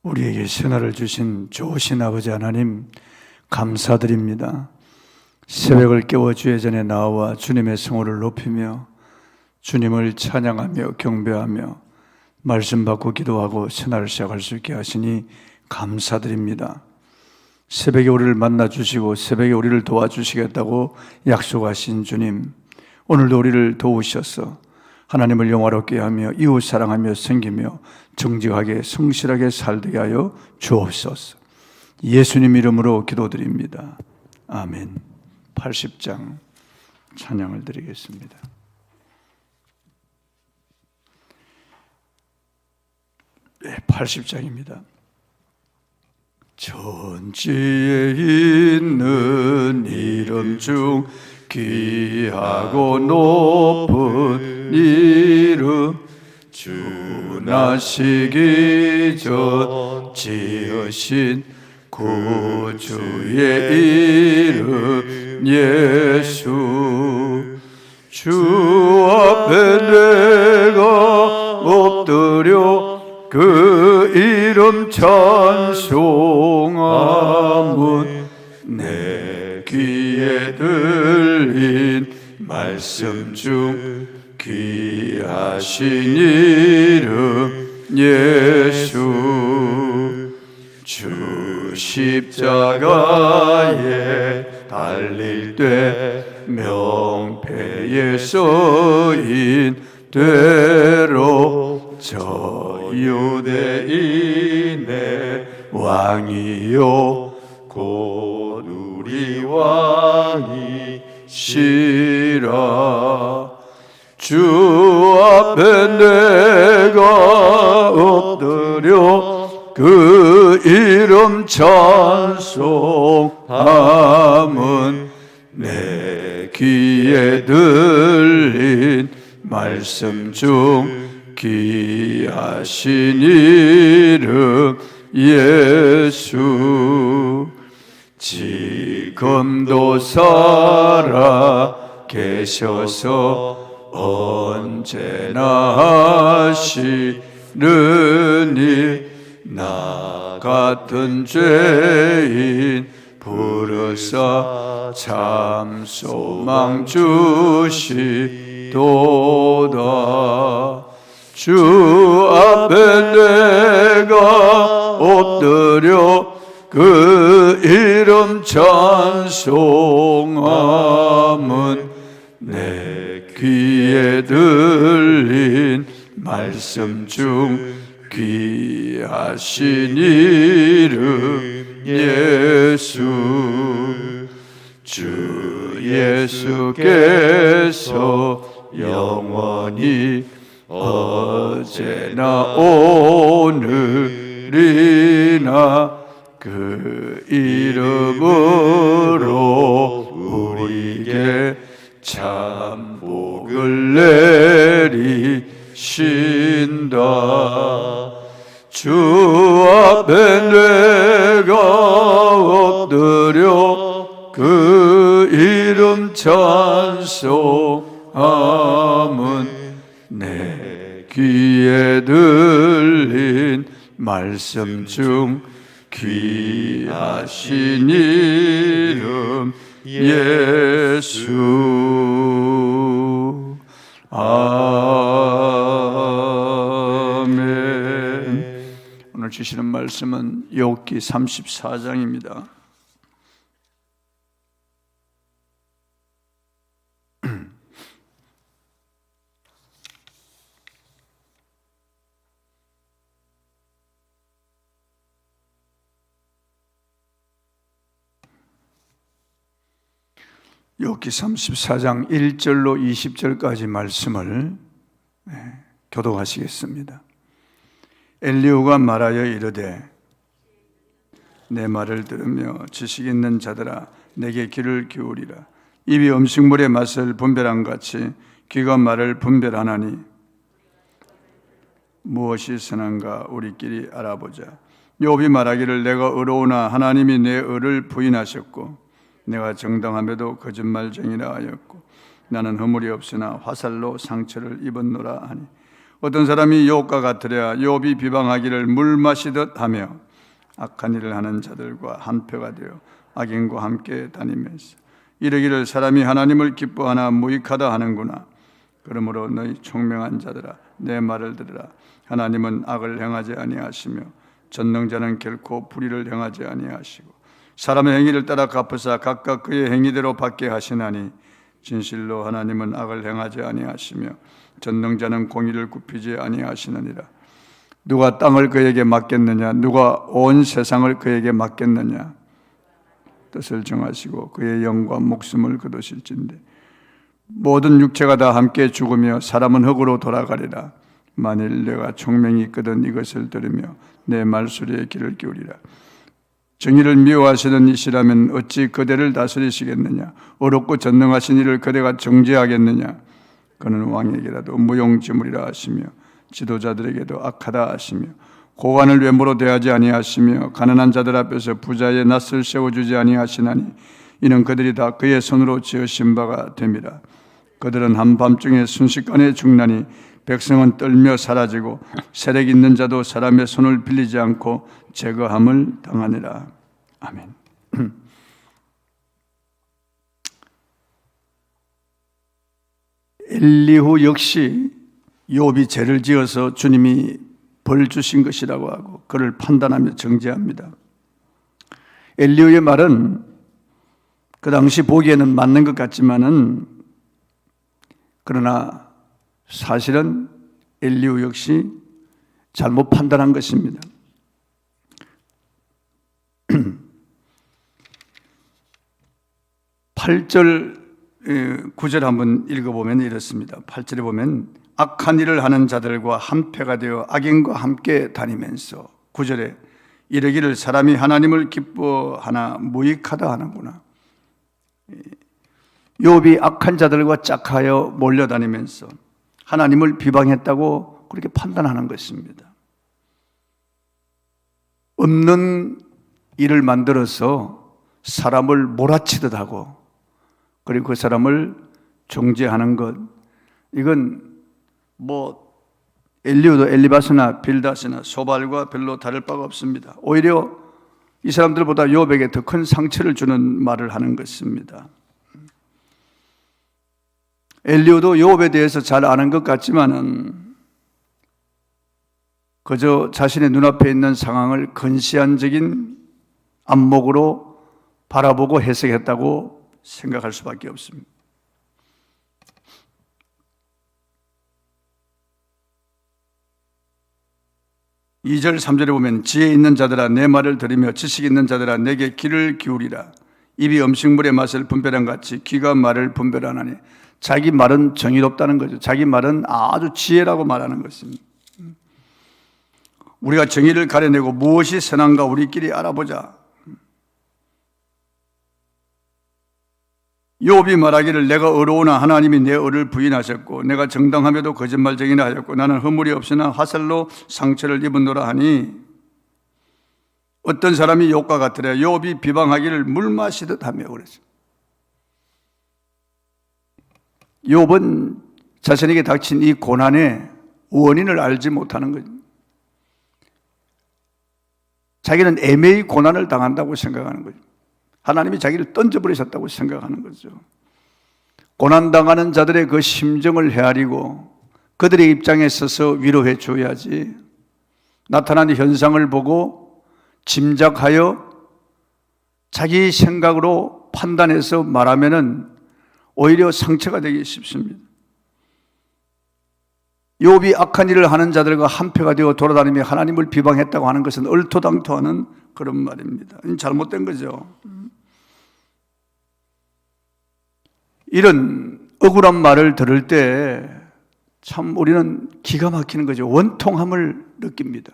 우리에게 새날을 주신 좋으신 아버지 하나님 감사드립니다. 새벽을 깨워 주의 전에 나와 주님의 성호를 높이며 주님을 찬양하며 경배하며 말씀 받고 기도하고 새날을 시작할 수 있게 하시니 감사드립니다. 새벽에 우리를 만나 주시고 새벽에 우리를 도와주시겠다고 약속하신 주님, 오늘도 우리를 도우셔서 하나님을 영화롭게 하며 이웃 사랑하며 섬기며 정직하게 성실하게 살게 하여 주옵소서. 예수님 이름으로 기도드립니다. 아멘. 80장 찬양을 드리겠습니다. 네, 80장입니다. 천지에 있는 이름 중 귀하고 높은 이름, 주나시기 전 지으신 구주의 이름 예수. 주 앞에 내가 엎드려 그 이름 찬송하면 내 귀에 들린 말씀 중 귀하신 이름 예수. 주 십자가에 달릴 때 명패에 써인 대로 저 유대인의 왕이요 곧 우리 왕이시라. 주 앞에 내가 엎드려 그 이름 찬송함은 내 귀에 들린 말씀 중 귀하신 이름 예수. 지금도 살아 계셔서 언제나 하시느니 나 같은 죄인 부르사 참 소망 주시도다. 주 앞에 내가 엎드려 그 이름 찬송함은 내 귀에 들린 말씀 중 귀하신 이름 예수. 주 예수께서 영원히 어제나 오늘이나 그 이름으로 우리에게 참 복을 내리신다. 주 앞에 내가 엎드려 그 이름 찬송함은 내 귀에 들린 말씀 중 귀하신 이름 예수. 아멘. 오늘 주시는 말씀은 욥기 34장입니다. 욥기 34장 1절로 20절까지 말씀을 교독하시겠습니다. 엘리후가 말하여 이르되 내 말을 들으며 지식 있는 자들아 내게 귀를 기울이라. 입이 음식물의 맛을 분별한 같이 귀가 말을 분별하나니 무엇이 선한가 우리끼리 알아보자. 욥이 말하기를 내가 의로우나 하나님이 내 의를 부인하셨고 내가 정당함에도 거짓말쟁이라 하였고 나는 허물이 없으나 화살로 상처를 입었노라 하니 어떤 사람이 욥과 같으랴. 욥이 비방하기를 물 마시듯 하며 악한 일을 하는 자들과 한패가 되어 악인과 함께 다니면서 이르기를 사람이 하나님을 기뻐하나 무익하다 하는구나. 그러므로 너희 총명한 자들아 내 말을 들으라. 하나님은 악을 행하지 아니하시며 전능자는 결코 불의를 행하지 아니하시고 사람의 행위를 따라 갚으사 각각 그의 행위대로 받게 하시나니 진실로 하나님은 악을 행하지 아니하시며 전능자는 공의를 굽히지 아니하시느니라. 누가 땅을 그에게 맡겼느냐? 누가 온 세상을 그에게 맡겼느냐? 뜻을 정하시고 그의 영과 목숨을 거두실진대 모든 육체가 다 함께 죽으며 사람은 흙으로 돌아가리라. 만일 내가 총명이 있거든 이것을 들으며 내 말소리에 귀를 기울이라. 정의를 미워하시는 이시라면 어찌 그대를 다스리시겠느냐? 어렵고 전능하신 이를 그대가 정죄하겠느냐? 그는 왕에게라도 무용지물이라 하시며 지도자들에게도 악하다 하시며 고관을 외모로 대하지 아니하시며 가난한 자들 앞에서 부자의 낯을 세워주지 아니하시나니 이는 그들이 다 그의 손으로 지으신 바가 됨이라. 그들은 한밤중에 순식간에 죽나니 백성은 떨며 사라지고 세력 있는 자도 사람의 손을 빌리지 않고 제거함을 당하니라. 아멘. 엘리후 역시 욥이 죄를 지어서 주님이 벌 주신 것이라고 하고 그를 판단하며 정죄합니다. 엘리후의 말은 그 당시 보기에는 맞는 것 같지만은 그러나 사실은 엘리후 역시 잘못 판단한 것입니다. 8절 9절 한번 읽어보면 이렇습니다. 8절에 보면 악한 일을 하는 자들과 한패가 되어 악인과 함께 다니면서 9절에 이르기를 사람이 하나님을 기뻐하나 무익하다 하는구나. 욥이 악한 자들과 짝하여 몰려다니면서 하나님을 비방했다고 그렇게 판단하는 것입니다. 없는 일을 만들어서 사람을 몰아치듯 하고 그리고 그 사람을 정죄하는 것, 이건 엘리후도 엘리바스나 빌닷이나 소발과 별로 다를 바가 없습니다. 오히려 이 사람들보다 욥에게 더 큰 상처를 주는 말을 하는 것입니다. 엘리후도 욥에 대해서 잘 아는 것 같지만은 그저 자신의 눈앞에 있는 상황을 근시안적인 안목으로 바라보고 해석했다고 생각할 수밖에 없습니다. 2절 3절에 보면 지혜 있는 자들아 내 말을 들으며 지식 있는 자들아 내게 귀를 기울이라. 입이 음식물의 맛을 분별한 같이 귀가 말을 분별하나니. 자기 말은 정의롭다는 거죠. 자기 말은 아주 지혜라고 말하는 것입니다. 우리가 정의를 가려내고 무엇이 선한가 우리끼리 알아보자. 욥이 말하기를 내가 의로우나 하나님이 내 의를 부인하셨고 내가 정당하며도 거짓말쟁이라 하였고 나는 허물이 없으나 화살로 상처를 입은노라 하니 어떤 사람이 욥과 같으랴. 욥이 비방하기를 물 마시듯 하며 그랬어요. 욥은 자신에게 닥친 이 고난의 원인을 알지 못하는 거죠. 자기는 애매히 고난을 당한다고 생각하는 거죠. 하나님이 자기를 던져버리셨다고 생각하는 거죠. 고난당하는 자들의 그 심정을 헤아리고 그들의 입장에 서서 위로해 줘야지 나타나는 현상을 보고 짐작하여 자기 생각으로 판단해서 말하면은 오히려 상처가 되기 쉽습니다. 욥이 악한 일을 하는 자들과 한패가 되어 돌아다니며 하나님을 비방했다고 하는 것은 얼토당토하는 그런 말입니다. 잘못된 거죠. 이런 억울한 말을 들을 때 참 우리는 기가 막히는 거죠. 원통함을 느낍니다.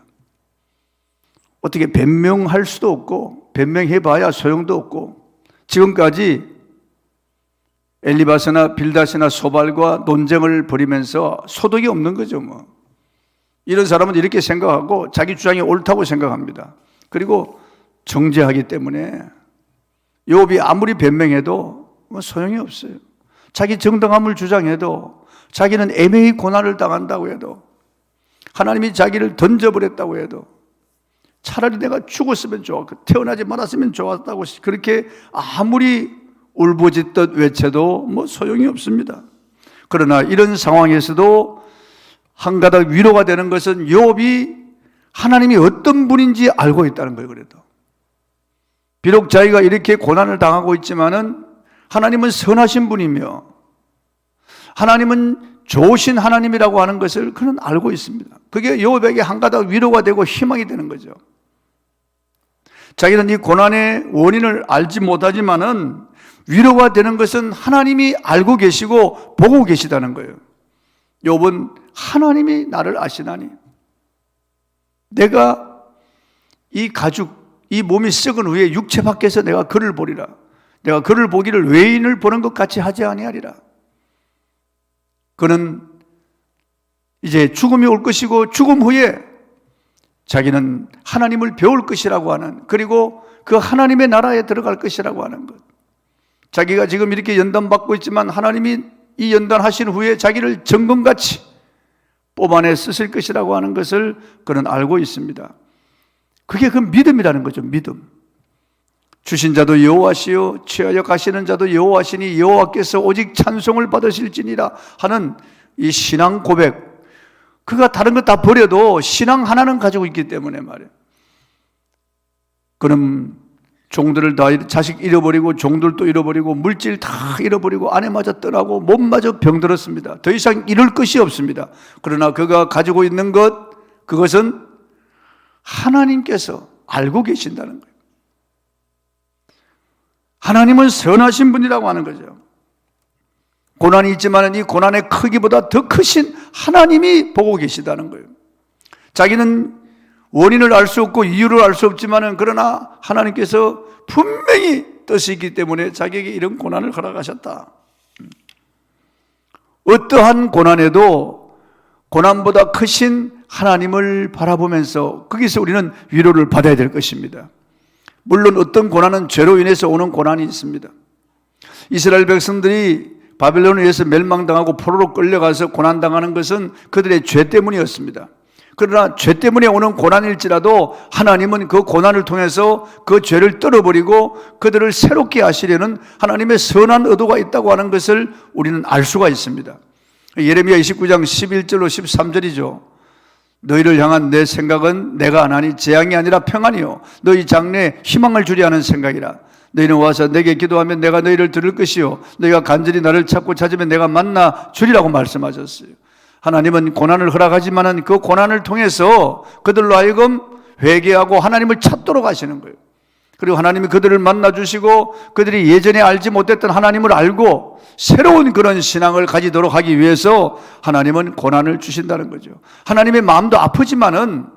어떻게 변명할 수도 없고 변명해봐야 소용도 없고 지금까지 엘리바스나 빌닷이나 소발과 논쟁을 벌이면서 소득이 없는 거죠. 이런 사람은 이렇게 생각하고 자기 주장이 옳다고 생각합니다. 그리고 정죄하기 때문에 욥이 아무리 변명해도 소용이 없어요. 자기 정당함을 주장해도 자기는 애매히 고난을 당한다고 해도 하나님이 자기를 던져버렸다고 해도 차라리 내가 죽었으면 좋았고 태어나지 말았으면 좋았다고 그렇게 아무리 울부짖듯 외쳐도 뭐 소용이 없습니다. 그러나 이런 상황에서도 한 가닥 위로가 되는 것은 욥이 하나님이 어떤 분인지 알고 있다는 거예요. 그래도 비록 자기가 이렇게 고난을 당하고 있지만은 하나님은 선하신 분이며 하나님은 좋으신 하나님이라고 하는 것을 그는 알고 있습니다. 그게 욥에게 한 가닥 위로가 되고 희망이 되는 거죠. 자기는 이 고난의 원인을 알지 못하지만은 위로가 되는 것은 하나님이 알고 계시고 보고 계시다는 거예요. 욥은 하나님이 나를 아시나니 내가 이 가죽, 이 몸이 썩은 후에 육체 밖에서 내가 그를 보리라. 내가 그를 보기를 외인을 보는 것 같이 하지 아니하리라. 그는 이제 죽음이 올 것이고 죽음 후에 자기는 하나님을 배울 것이라고 하는, 그리고 그 하나님의 나라에 들어갈 것이라고 하는 것. 자기가 지금 이렇게 연단받고 있지만 하나님이 이 연단하신 후에 자기를 정금같이 뽑아내 쓰실 것이라고 하는 것을 그는 알고 있습니다. 그게 그 믿음이라는 거죠. 믿음. 주신 자도 여호와시요 취하여 가시는 자도 여호와시니 여호와께서 오직 찬송을 받으실지니라 하는 이 신앙 고백. 그가 다른 것 다 버려도 신앙 하나는 가지고 있기 때문에 말이에요. 그는 종들을 다 자식 잃어버리고 종들도 잃어버리고 물질 다 잃어버리고 아내마저 떠나고 몸마저 병들었습니다. 더 이상 잃을 것이 없습니다. 그러나 그가 가지고 있는 것, 그것은 하나님께서 알고 계신다는 거예요. 하나님은 선하신 분이라고 하는 거죠. 고난이 있지만 이 고난의 크기보다 더 크신 하나님이 보고 계시다는 거예요. 자기는 원인을 알 수 없고 이유를 알 수 없지만 그러나 하나님께서 분명히 뜻이 있기 때문에 자기에게 이런 고난을 허락하셨다. 어떠한 고난에도 고난보다 크신 하나님을 바라보면서 거기서 우리는 위로를 받아야 될 것입니다. 물론 어떤 고난은 죄로 인해서 오는 고난이 있습니다. 이스라엘 백성들이 바벨론에 의해서 멸망당하고 포로로 끌려가서 고난당하는 것은 그들의 죄 때문이었습니다. 그러나 죄 때문에 오는 고난일지라도 하나님은 그 고난을 통해서 그 죄를 떨어버리고 그들을 새롭게 하시려는 하나님의 선한 의도가 있다고 하는 것을 우리는 알 수가 있습니다. 예레미야 29장 11절로 13절이죠. 너희를 향한 내 생각은 내가 안 하니 재앙이 아니라 평안이요 너희 장래에 희망을 주리 하는 생각이라. 너희는 와서 내게 기도하면 내가 너희를 들을 것이요 너희가 간절히 나를 찾고 찾으면 내가 만나 주리라고 말씀하셨어요. 하나님은 고난을 허락하지만 그 고난을 통해서 그들로 하여금 회개하고 하나님을 찾도록 하시는 거예요. 그리고 하나님이 그들을 만나 주시고 그들이 예전에 알지 못했던 하나님을 알고 새로운 그런 신앙을 가지도록 하기 위해서 하나님은 고난을 주신다는 거죠. 하나님의 마음도 아프지만은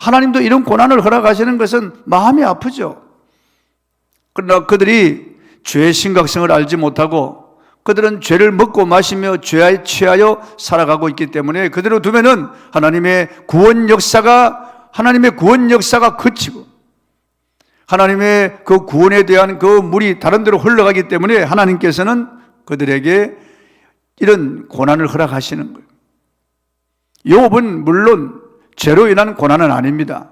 하나님도 이런 고난을 허락하시는 것은 마음이 아프죠. 그러나 그들이 죄의 심각성을 알지 못하고 그들은 죄를 먹고 마시며 죄에 취하여 살아가고 있기 때문에 그대로 두면은 하나님의 구원 역사가 그치고 하나님의 그 구원에 대한 그 물이 다른 데로 흘러가기 때문에 하나님께서는 그들에게 이런 고난을 허락하시는 거예요. 욥은 물론 죄로 인한 고난은 아닙니다.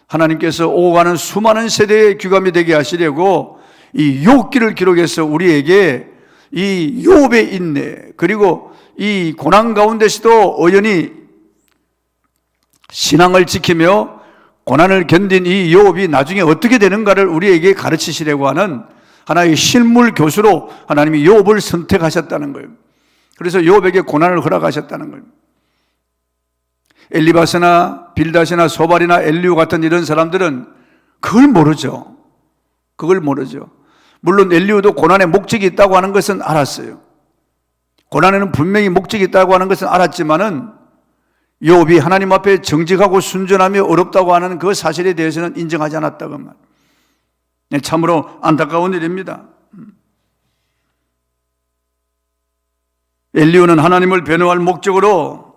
하나님께서 오고 가는 수많은 세대의 귀감이 되게 하시려고 이 욥기를 기록해서 우리에게 이 욥의 인내 그리고 이 고난 가운데서도 여전히 신앙을 지키며 고난을 견딘 이 욥이 나중에 어떻게 되는가를 우리에게 가르치시려고 하는 하나의 실물 교수로 하나님이 욥을 선택하셨다는 거예요. 그래서 욥에게 고난을 허락하셨다는 거예요. 엘리바스나 빌닷이나 소발이나 엘리후 같은 이런 사람들은 그걸 모르죠. 물론 엘리후도 고난의 목적이 있다고 하는 것은 알았어요. 고난에는 분명히 목적이 있다고 하는 것은 알았지만은 욥이 하나님 앞에 정직하고 순전하며 어렵다고 하는 그 사실에 대해서는 인정하지 않았다고 말. 참으로 안타까운 일입니다. 엘리후는 하나님을 변호할 목적으로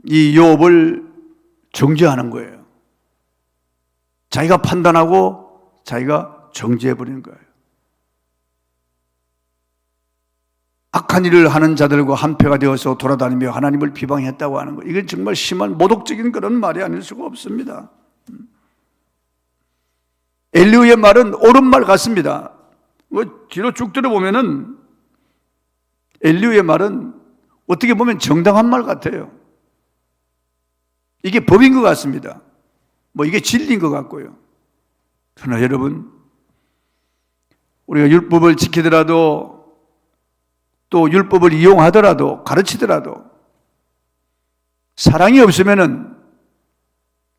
이 욥을 정죄하는 거예요. 자기가 판단하고 자기가 정죄해버리는 거예요. 악한 일을 하는 자들과 한패가 되어서 돌아다니며 하나님을 비방했다고 하는 거, 이건 정말 심한 모독적인 그런 말이 아닐 수가 없습니다. 엘리후의 말은 옳은 말 같습니다. 뒤로 쭉 들어보면은 엘리후의 말은 어떻게 보면 정당한 말 같아요. 이게 법인 것 같습니다. 이게 진리인 것 같고요. 그러나 여러분, 우리가 율법을 지키더라도 또 율법을 이용하더라도 가르치더라도 사랑이 없으면은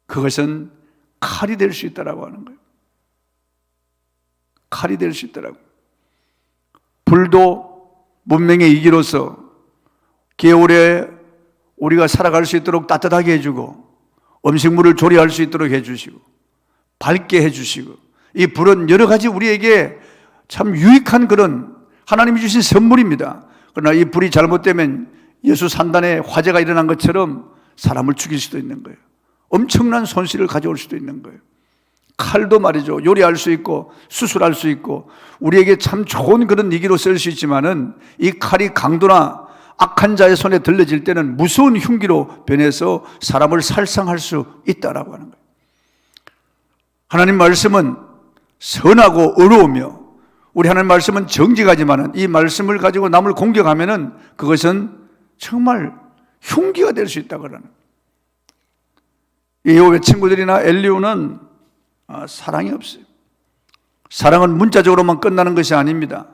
그것은 칼이 될 수 있다라고 하는 거예요. 칼이 될 수 있더라고. 불도 문명의 이기로서 겨울에 우리가 살아갈 수 있도록 따뜻하게 해주고 음식물을 조리할 수 있도록 해주시고 밝게 해주시고, 이 불은 여러 가지 우리에게 참 유익한 그런 하나님이 주신 선물입니다. 그러나 이 불이 잘못되면 예수 산단에 화재가 일어난 것처럼 사람을 죽일 수도 있는 거예요. 엄청난 손실을 가져올 수도 있는 거예요. 칼도 말이죠, 요리할 수 있고 수술할 수 있고 우리에게 참 좋은 그런 이기로 쓸 수 있지만은 이 칼이 강도나 악한 자의 손에 들려질 때는 무서운 흉기로 변해서 사람을 살상할 수 있다라고 하는 거예요. 하나님 말씀은 선하고 의로우며 우리 하나님 말씀은 정직하지만은 이 말씀을 가지고 남을 공격하면은 그것은 정말 흉기가 될 수 있다고 하는 거예요. 이 욥의 친구들이나 엘리후는 사랑이 없어요. 사랑은 문자적으로만 끝나는 것이 아닙니다.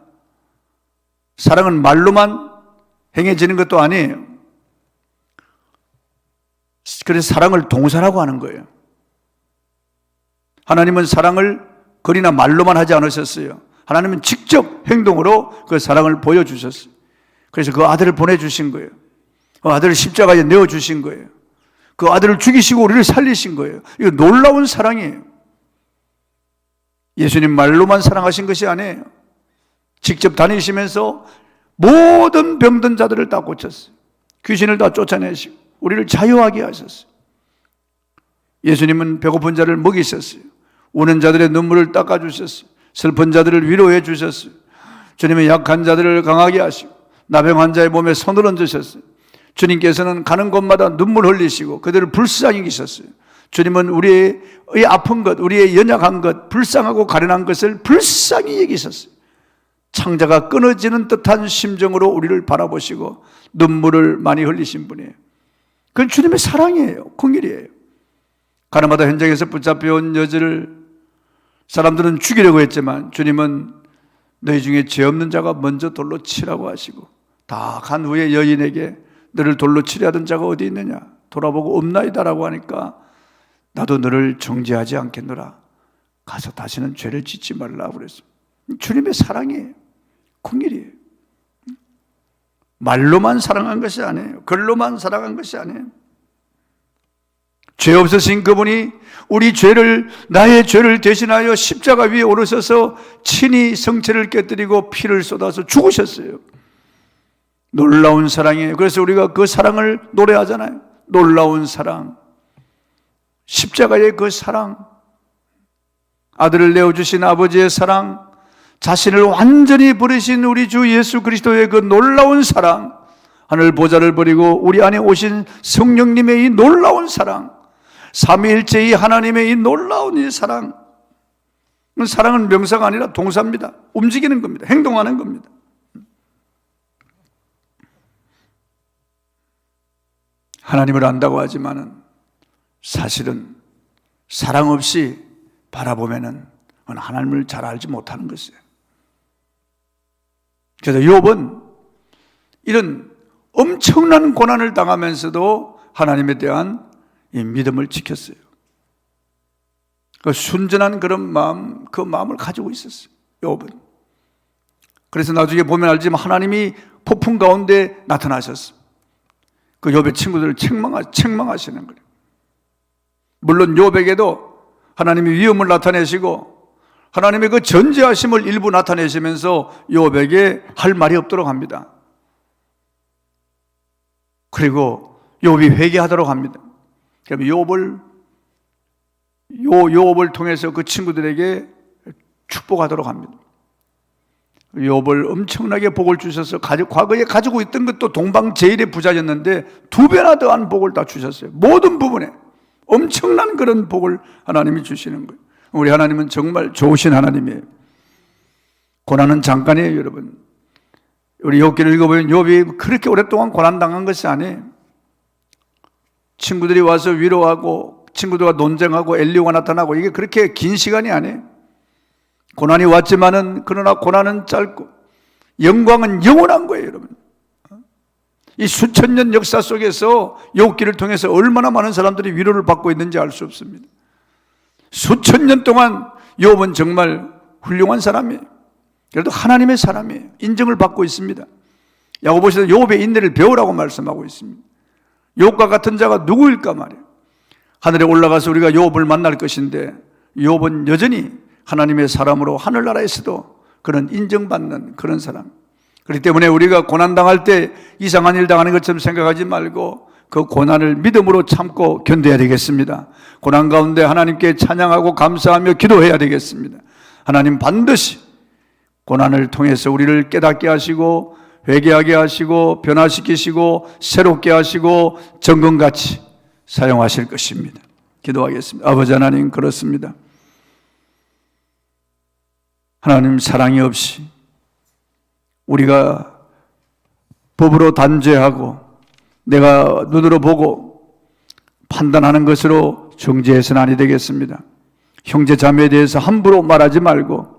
사랑은 말로만 행해지는 것도 아니에요. 그래서 사랑을 동사라고 하는 거예요. 하나님은 사랑을 글이나 말로만 하지 않으셨어요. 하나님은 직접 행동으로 그 사랑을 보여주셨어요. 그래서 그 아들을 보내주신 거예요. 그 아들을 십자가에 내어주신 거예요. 그 아들을 죽이시고 우리를 살리신 거예요. 이거 놀라운 사랑이에요. 예수님 말로만 사랑하신 것이 아니에요. 직접 다니시면서 모든 병든 자들을 다 고쳤어요. 귀신을 다 쫓아내시고 우리를 자유하게 하셨어요. 예수님은 배고픈 자를 먹이셨어요. 우는 자들의 눈물을 닦아주셨어요. 슬픈 자들을 위로해 주셨어요. 주님은 약한 자들을 강하게 하시고 나병 자의 몸에 손을 얹으셨어요. 주님께서는 가는 곳마다 눈물 흘리시고 그들을 불쌍히 여기셨어요. 주님은 우리의 아픈 것, 우리의 연약한 것, 불쌍하고 가련한 것을 불쌍히 여기셨어요. 창자가 끊어지는 듯한 심정으로 우리를 바라보시고 눈물을 많이 흘리신 분이에요. 그건 주님의 사랑이에요. 긍휼이에요. 가나마다 현장에서 붙잡혀온 여자를 사람들은 죽이려고 했지만 주님은 너희 중에 죄 없는 자가 먼저 돌로 치라고 하시고 다 간 후에 여인에게 너를 돌로 치려 하던 자가 어디 있느냐 돌아보고 없나이다라고 하니까 나도 너를 정죄하지 않겠노라. 가서 다시는 죄를 짓지 말라 그랬어요. 주님의 사랑이에요. 긍휼이에요. 말로만 사랑한 것이 아니에요. 글로만 사랑한 것이 아니에요. 죄 없으신 그분이 우리 죄를, 나의 죄를 대신하여 십자가 위에 오르셔서 친히 성체를 깨뜨리고 피를 쏟아서 죽으셨어요. 놀라운 사랑이에요. 그래서 우리가 그 사랑을 노래하잖아요. 놀라운 사랑, 십자가의 그 사랑, 아들을 내어주신 아버지의 사랑, 자신을 완전히 버리신 우리 주 예수 그리스도의 그 놀라운 사랑, 하늘 보좌를 버리고 우리 안에 오신 성령님의 이 놀라운 사랑, 삼위일체의 하나님의 이 놀라운 이 사랑. 사랑은 명사가 아니라 동사입니다. 움직이는 겁니다. 행동하는 겁니다. 하나님을 안다고 하지만은 사실은 사랑 없이 바라보면은 하나님을 잘 알지 못하는 것이에요. 그래서 욥은 이런 엄청난 고난을 당하면서도 하나님에 대한 이 믿음을 지켰어요. 그 순전한 그런 마음, 그 마음을 가지고 있었어요. 욥은. 그래서 나중에 보면 알지만 하나님이 폭풍 가운데 나타나셨어요. 그 욥의 친구들을 책망하시는 거예요. 물론 욥에게도 하나님이 위험을 나타내시고 하나님의 그 전지하심을 일부 나타내시면서 욥에게 할 말이 없도록 합니다. 그리고 욥이 회개하도록 합니다. 그럼 욥을 통해서 그 친구들에게 축복하도록 합니다. 욥을 엄청나게 복을 주셔서 과거에 가지고 있던 것도 동방제일의 부자였는데 2배나 더한 복을 다 주셨어요. 모든 부분에 엄청난 그런 복을 하나님이 주시는 거예요. 우리 하나님은 정말 좋으신 하나님이에요. 고난은 잠깐이에요, 여러분. 우리 욥기를 읽어보면 욥이 그렇게 오랫동안 고난당한 것이 아니에요. 친구들이 와서 위로하고 친구들과 논쟁하고 엘리야가 나타나고 이게 그렇게 긴 시간이 아니에요. 고난이 왔지만은 그러나 고난은 짧고 영광은 영원한 거예요, 여러분. 이 수천 년 역사 속에서 욥기를 통해서 얼마나 많은 사람들이 위로를 받고 있는지 알 수 없습니다. 수천 년 동안 욥은 정말 훌륭한 사람이에요. 그래도 하나님의 사람이에요. 인정을 받고 있습니다. 야고보서에서 욥의 인내를 배우라고 말씀하고 있습니다. 욥과 같은 자가 누구일까 말이에요. 하늘에 올라가서 우리가 욥을 만날 것인데 욥은 여전히 하나님의 사람으로 하늘나라에서도 그런 인정받는 그런 사람. 그렇기 때문에 우리가 고난당할 때 이상한 일 당하는 것처럼 생각하지 말고 그 고난을 믿음으로 참고 견뎌야 되겠습니다. 고난 가운데 하나님께 찬양하고 감사하며 기도해야 되겠습니다. 하나님 반드시 고난을 통해서 우리를 깨닫게 하시고 회개하게 하시고 변화시키시고 새롭게 하시고 정금같이 사용하실 것입니다. 기도하겠습니다. 아버지 하나님, 그렇습니다. 하나님 사랑이 없이 우리가 법으로 단죄하고 내가 눈으로 보고 판단하는 것으로 정죄해서는 아니 되겠습니다. 형제 자매에 대해서 함부로 말하지 말고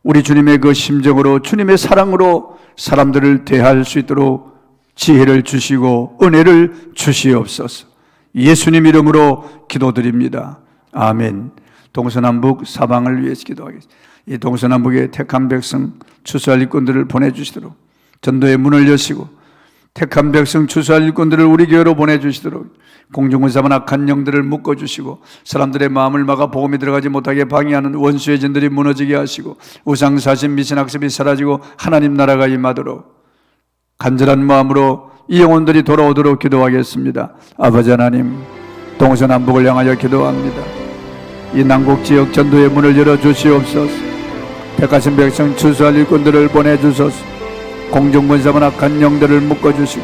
우리 주님의 그 심정으로 주님의 사랑으로 사람들을 대할 수 있도록 지혜를 주시고 은혜를 주시옵소서. 예수님 이름으로 기도드립니다. 아멘. 동서남북 사방을 위해서 기도하겠습니다. 이 동서남북의 택한 백성 추수할 일꾼들을 보내주시도록 전도의 문을 여시고 택한 백성 추수할 일꾼들을 우리 교회로 보내주시도록 공중군사만 악한 영들을 묶어주시고 사람들의 마음을 막아 복음이 들어가지 못하게 방해하는 원수의 진들이 무너지게 하시고 우상사신 미신학습이 사라지고 하나님 나라가 임하도록 간절한 마음으로 이 영혼들이 돌아오도록 기도하겠습니다. 아버지 하나님, 동서남북을 향하여 기도합니다. 이 난국지역 전도의 문을 열어주시옵소서. 택하신 백성 추수할 일꾼들을 보내주소서. 공중군사만 악한 영들을 묶어주시고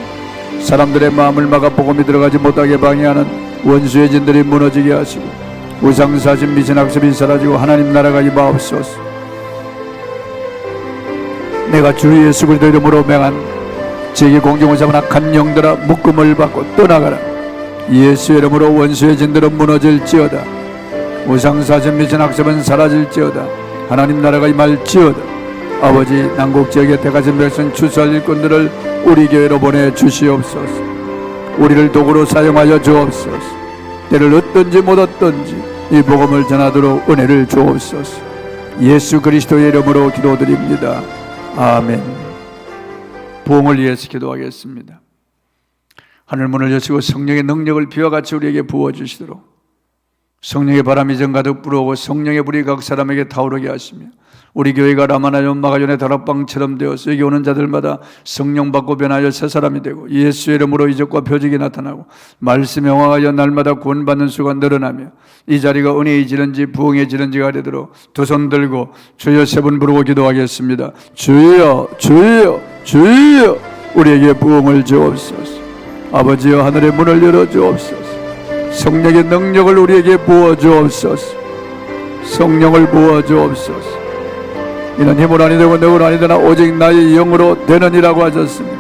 사람들의 마음을 막아 복음이 들어가지 못하게 방해하는 원수의 진들이 무너지게 하시고 우상사신 미신학습이 사라지고 하나님 나라가 임하옵소서. 내가 주 예수 그리스도 이름으로 명한 제게 공중군사만 악한 영들아 묶음을 받고 떠나가라. 예수 이름으로 원수의 진들은 무너질지어다. 우상사신 미신학습은 사라질지어다. 하나님 나라가 임할지어다. 아버지, 난국지역에 택하신 백성 추수할 일꾼들을 우리 교회로 보내주시옵소서. 우리를 도구로 사용하여 주옵소서. 때를 얻든지 못 얻든지 이 복음을 전하도록 은혜를 주옵소서. 예수 그리스도의 이름으로 기도드립니다. 아멘. 부흥을 위해서 기도하겠습니다. 하늘문을 여시고 성령의 능력을 비와 같이 우리에게 부어주시도록 성령의 바람이 전 가득 불어오고 성령의 불이 각 사람에게 타오르게 하시며 우리 교회가 라마나요 마가존의 다락방처럼 되어서 여기 오는 자들마다 성령 받고 변하여 새 사람이 되고 예수의 이름으로 이적과 표적이 나타나고 말씀에 응하여 날마다 구원받는 수가 늘어나며 이 자리가 은혜해지는지 부흥해지는지가 되도록 두 손 들고 주여 세 번 부르고 기도하겠습니다. 주여 주여 주여 우리에게 부흥을 주옵소서. 아버지여 하늘의 문을 열어주옵소서. 성령의 능력을 우리에게 부어주옵소서. 성령을 부어주옵소서. 이는 힘을 아니 되고 능을 아니 되나 오직 나의 영으로 되느니라고 하셨습니다.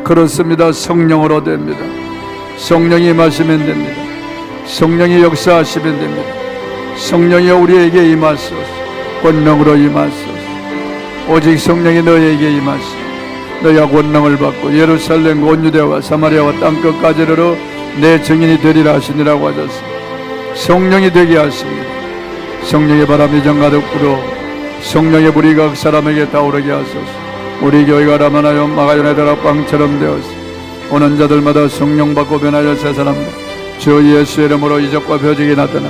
그렇습니다. 성령으로 됩니다. 성령이 임하시면 됩니다. 성령이 역사하시면 됩니다. 성령이 우리에게 임하소서. 권능으로 임하소서. 오직 성령이 너희에게 임하시고 너희가 권능을 받고 예루살렘과 온 유대와 사마리아와 땅끝까지 이르러 내 증인이 되리라 하시니라고 하셨습니다. 성령이 되게 하십니다. 성령의 바람이 정가득 불어 성령의 불이 각 사람에게 타오르게 하소서. 우리 교회가 라마나요 마가존의 다락방처럼 되어서 오는 자들마다 성령 받고 변하여 새 사람 주 예수 이름으로 이적과 표적이 나타나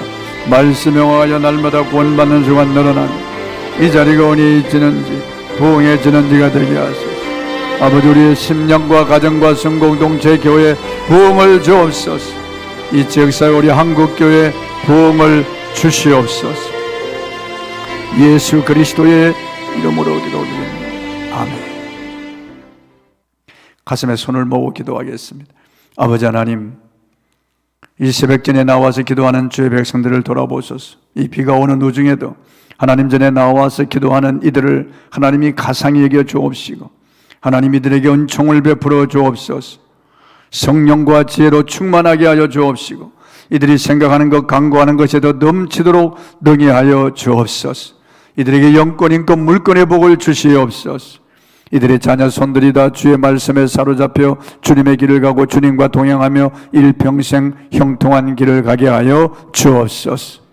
말씀에 응하여 날마다 구원받는 수가 늘어나니 이 자리가 은혜해지는지 부흥해지는지가 되게 하소서. 아버지, 우리의 심령과 가정과 성공동체 교회 부흥을 주옵소서. 이 지역사회 우리 한국교회 부흥을 주시옵소서. 예수 그리스도의 이름으로 기도드립니다. 아멘. 가슴에 손을 모으고 기도하겠습니다. 아버지 하나님, 이 새벽전에 나와서 기도하는 주의 백성들을 돌아보소서. 이 비가 오는 우중에도 하나님 전에 나와서 기도하는 이들을 하나님이 가상히 여겨 주옵시고, 하나님 이들에게 은총을 베풀어 주옵소서. 성령과 지혜로 충만하게 하여 주옵시고, 이들이 생각하는 것, 간구하는 것에도 넘치도록 능히 하여 주옵소서. 이들에게 영권, 인권, 물권의 복을 주시옵소서. 이들의 자녀 손들이 다 주의 말씀에 사로잡혀 주님의 길을 가고 주님과 동행하며 일평생 형통한 길을 가게 하여 주옵소서.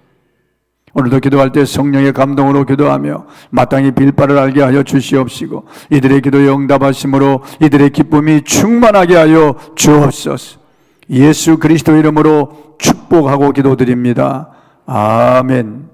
오늘도 기도할 때 성령의 감동으로 기도하며 마땅히 빌 바를 알게 하여 주시옵시고, 이들의 기도에 응답하심으로 이들의 기쁨이 충만하게 하여 주옵소서. 예수 그리스도 이름으로 축복하고 기도드립니다. 아멘.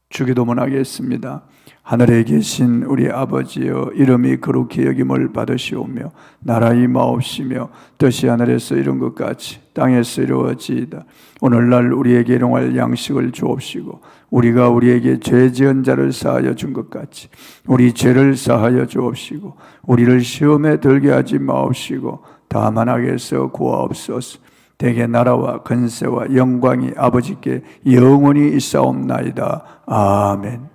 주기도문 하겠습니다. 하늘에 계신 우리 아버지여, 이름이 거룩히 여김을 받으시오며 나라 임하옵시며 뜻이 하늘에서 이룬 것 같이 땅에서 이루어지이다. 오늘날 우리에게 일용할 양식을 주옵시고, 우리가 우리에게 죄 지은 자를 사하여 준 것 같이 우리 죄를 사하여 주옵시고, 우리를 시험에 들게 하지 마옵시고 다만 악에서 구하옵소서. 대개 나라와 근세와 영광이 아버지께 영원히 있사옵나이다. 아멘.